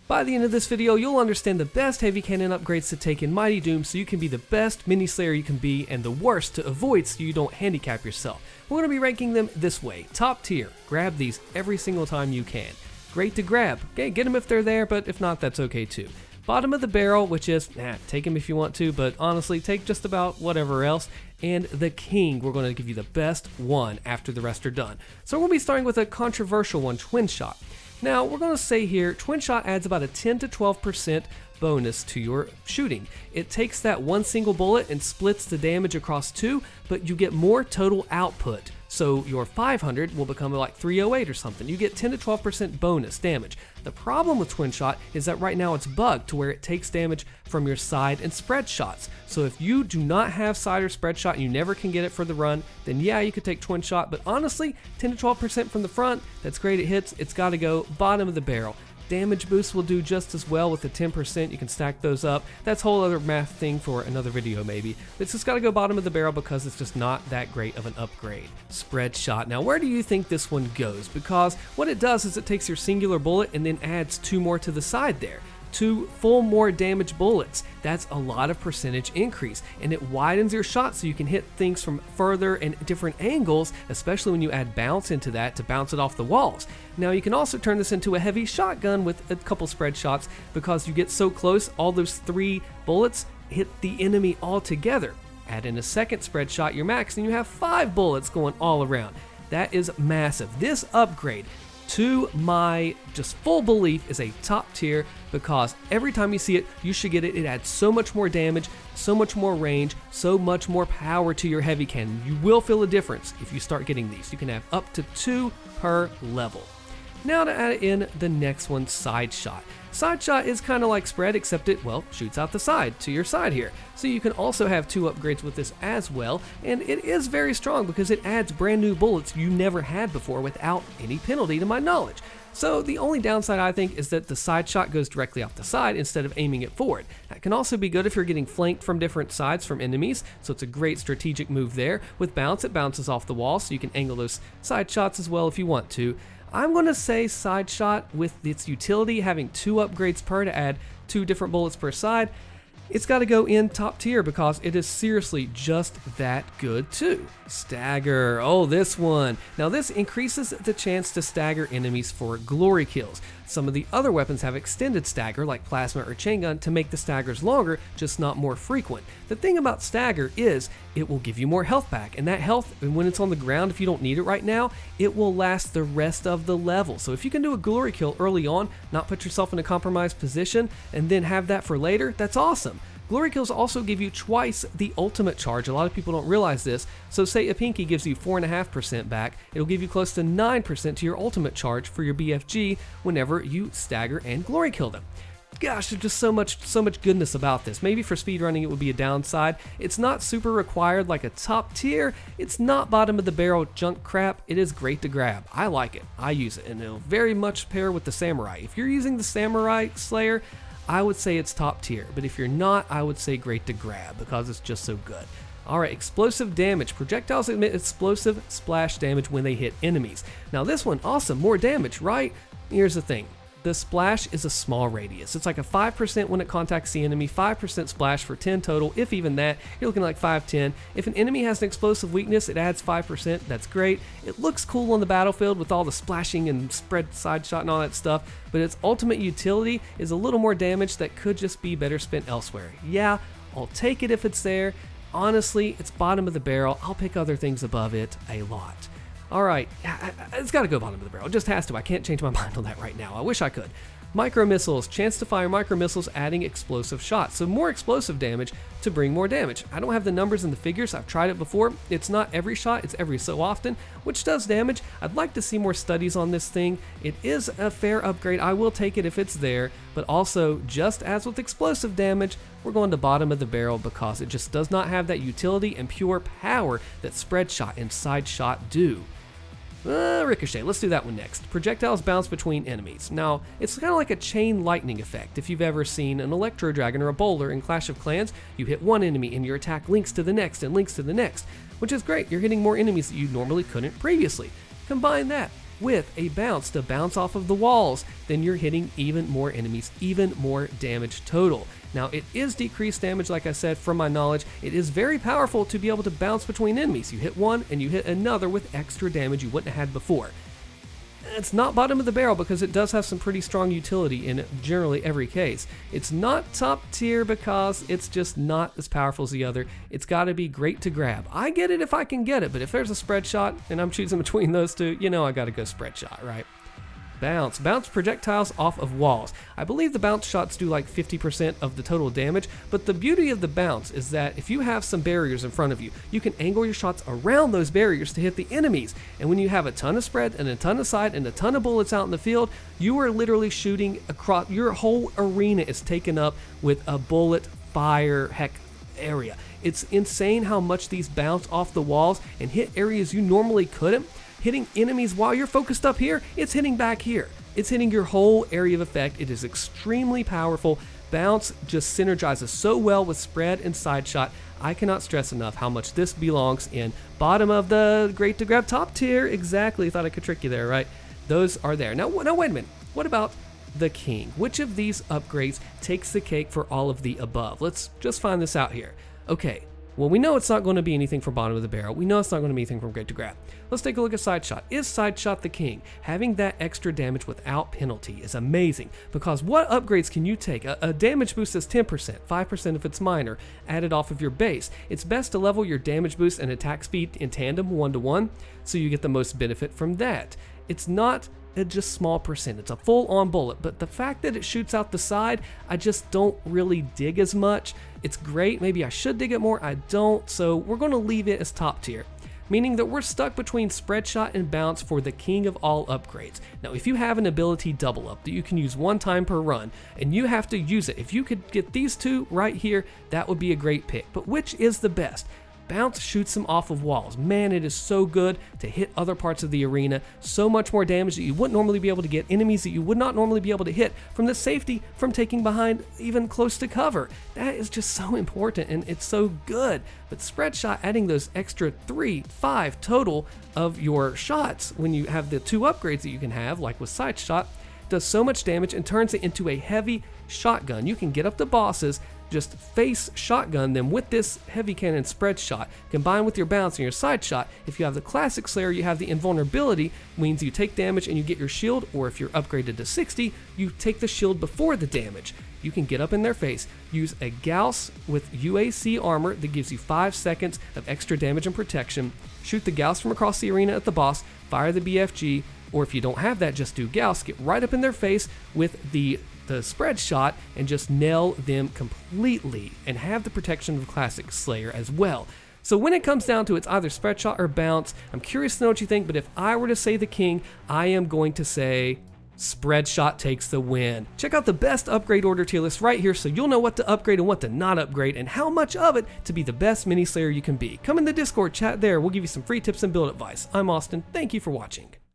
By the end of this video, you'll understand the best heavy cannon upgrades to take in Mighty Doom so you can be the best mini slayer you can be and the worst to avoid so you don't handicap yourself. We're going to be ranking them this way. Top tier, grab these every single time you can. Great to grab, okay, get them if they're there, but if not, that's okay too. Bottom of the barrel, which is, take them if you want to, but honestly, take just about whatever else. And the king, we're going to give you the best one after the rest are done. So we'll be starting with a controversial one, Twin Shot. Now, we're going to say here, Twin Shot adds about a 10 to 12% bonus to your shooting. It takes that one single bullet and splits the damage across two, but you get more total output. So your 500 will become like 308 or something. You get 10 to 12% bonus damage. The problem with Twin Shot is that right now it's bugged to where it takes damage from your side and spread shots. So if you do not have side or spread shot and you never can get it for the run, then yeah, you could take Twin Shot, but honestly, 10 to 12% from the front, that's great, it hits, it's gotta go bottom of the barrel. Damage boost will do just as well with the 10%, you can stack those up. That's a whole other math thing for another video maybe. It's just gotta go bottom of the barrel because it's just not that great of an upgrade. Spread shot. Now where do you think this one goes? Because what it does is it takes your singular bullet and then adds two more to the side there. Two full more damage bullets. That's a lot of percentage increase, and it widens your shot so you can hit things from further and different angles, especially when you add bounce into that to bounce it off the walls. Now you can also turn this into a heavy shotgun with a couple spread shots because you get so close, all those three bullets hit the enemy all together. Add in a second spread shot, your max, and you have 5 bullets going all around. That is massive. This upgrade, to my just full belief, is a top tier because every time you see it, you should get it. It adds so much more damage, so much more range, so much more power to your heavy cannon. You will feel a difference if you start getting these. You can have up to 2 per level. Now to add in the next one, Side Shot. Side Shot is kind of like spread, except it, well, shoots out the side to your side here. So you can also have 2 upgrades with this as well, and it is very strong because it adds brand new bullets you never had before without any penalty to my knowledge. So the only downside I think is that the side shot goes directly off the side instead of aiming it forward. That can also be good if you're getting flanked from different sides from enemies, so it's a great strategic move there. With bounce, it bounces off the wall, so you can angle those side shots as well if you want to. I'm going to say Side Shot, with its utility having 2 upgrades per to add 2 different bullets per side, it's got to go in top tier because it is seriously just that good too. Stagger, oh this one. Now this increases the chance to stagger enemies for glory kills. Some of the other weapons have extended stagger like plasma or chain gun to make the staggers longer, just not more frequent. The thing about stagger is it will give you more health back, and that health, when it's on the ground, if you don't need it right now, it will last the rest of the level. So if you can do a glory kill early on, not put yourself in a compromised position, and then have that for later, that's awesome. Glory kills also give you twice the ultimate charge. A lot of people don't realize this. So say a pinky gives you 4.5% back, it'll give you close to 9% to your ultimate charge for your BFG whenever you stagger and glory kill them. Gosh, there's just so much goodness about this. Maybe for speedrunning it would be a downside. It's not super required like a top tier. It's not bottom of the barrel junk crap. It is great to grab. I like it. I use it, and it'll very much pair with the Samurai. If you're using the Samurai Slayer, I would say it's top tier, but if you're not, I would say great to grab because it's just so good. Alright, explosive damage. Projectiles emit explosive splash damage when they hit enemies. Now this one, awesome, more damage, right? Here's the thing. The splash is a small radius. It's like a 5% when it contacts the enemy, 5% splash for 10 total, if even that. You're looking like 5-10. If an enemy has an explosive weakness, it adds 5%. That's great. It looks cool on the battlefield with all the splashing and spread side shot and all that stuff, but its ultimate utility is a little more damage that could just be better spent elsewhere. Yeah, I'll take it if it's there. Honestly, it's bottom of the barrel. I'll pick other things above it a lot. Alright, it's got to go bottom of the barrel. It just has to. I can't change my mind on that right now. I wish I could. Micro missiles, chance to fire micro missiles adding explosive shots. So more explosive damage to bring more damage. I don't have the numbers and the figures. I've tried it before. It's not every shot, it's every so often, which does damage. I'd like to see more studies on this thing. It is a fair upgrade. I will take it if it's there, but also just as with explosive damage, we're going to bottom of the barrel because it just does not have that utility and pure power that spread shot and side shot do. Ricochet, let's do that one next. Projectiles bounce between enemies. Now, it's kind of like a chain lightning effect. If you've ever seen an Electro Dragon or a Bowler in Clash of Clans, you hit one enemy and your attack links to the next and links to the next, which is great. You're hitting more enemies that you normally couldn't previously. Combine that with a bounce to bounce off of the walls, then you're hitting even more enemies, even more damage total. Now, it is decreased damage, like I said, from my knowledge. It is very powerful to be able to bounce between enemies. You hit one and you hit another with extra damage you wouldn't have had before. It's not bottom of the barrel because it does have some pretty strong utility in generally every case. It's not top tier because it's just not as powerful as the other. It's got to be great to grab. I get it if I can get it, but if there's a spread shot and I'm choosing between those two, you know I got to go spread shot, right? Bounce. Bounce projectiles off of walls. I believe the bounce shots do like 50% of the total damage, but the beauty of the bounce is that if you have some barriers in front of you, you can angle your shots around those barriers to hit the enemies. And when you have a ton of spread and a ton of sight and a ton of bullets out in the field, you are literally shooting across, your whole arena is taken up with a bullet fire area. It's insane how much these bounce off the walls and hit areas you normally couldn't. Hitting enemies while you're focused up here, it's hitting back here. It's hitting your whole area of effect. It is extremely powerful. Bounce just synergizes so well with spread and side shot. I cannot stress enough how much this belongs in bottom of the great to grab top tier. Exactly, thought I could trick you there, right? Those are there. Now wait a minute. What about the king? Which of these upgrades takes the cake for all of the above? Let's just find this out here. Okay. Well, we know it's not going to be anything from bottom of the barrel. We know it's not going to be anything from great to grab. Let's take a look at side shot. Is side shot the king? Having that extra damage without penalty is amazing because what upgrades can you take? A damage boost is 10%, 5% if it's minor, added off of your base. It's best to level your damage boost and attack speed in tandem 1-to-1 so you get the most benefit from that. It's not a just small percent. It's a full-on bullet, but the fact that it shoots out the side, I just don't really dig as much. It's great. Maybe I should dig it more. I don't, so we're going to leave it as top tier, meaning that we're stuck between spread shot and bounce for the king of all upgrades. Now, if you have an ability double up that you can use one time per run, and you have to use it, if you could get these two right here, that would be a great pick. But which is the best? Bounce shoots them off of walls. Man, it is so good to hit other parts of the arena. So much more damage that you wouldn't normally be able to get. Enemies that you would not normally be able to hit from the safety from taking behind even close to cover. That is just so important and it's so good. But spread shot, adding those extra 3, 5 total of your shots when you have the 2 upgrades that you can have, like with side shot, does so much damage and turns it into a heavy shotgun. You can get up to bosses, just face shotgun them with this heavy cannon spread shot, combined with your bounce and your side shot. If you have the classic Slayer, you have the invulnerability, means you take damage and you get your shield, or if you're upgraded to 60, you take the shield before the damage. You can get up in their face, use a Gauss with UAC armor that gives you 5 seconds of extra damage and protection, shoot the Gauss from across the arena at the boss, fire the BFG, or if you don't have that, just do Gauss, get right up in their face with the spread shot and just nail them completely and have the protection of classic Slayer as well. So when it comes down to it's either spread shot or bounce, I'm curious to know what you think, but if I were to say the king, I am going to say spread shot takes the win. Check out the best upgrade order tier list right here so you'll know what to upgrade and what to not upgrade and how much of it to be the best mini Slayer you can be. Come in the Discord, chat there, we'll give you some free tips and build advice. I'm Austin, thank you for watching.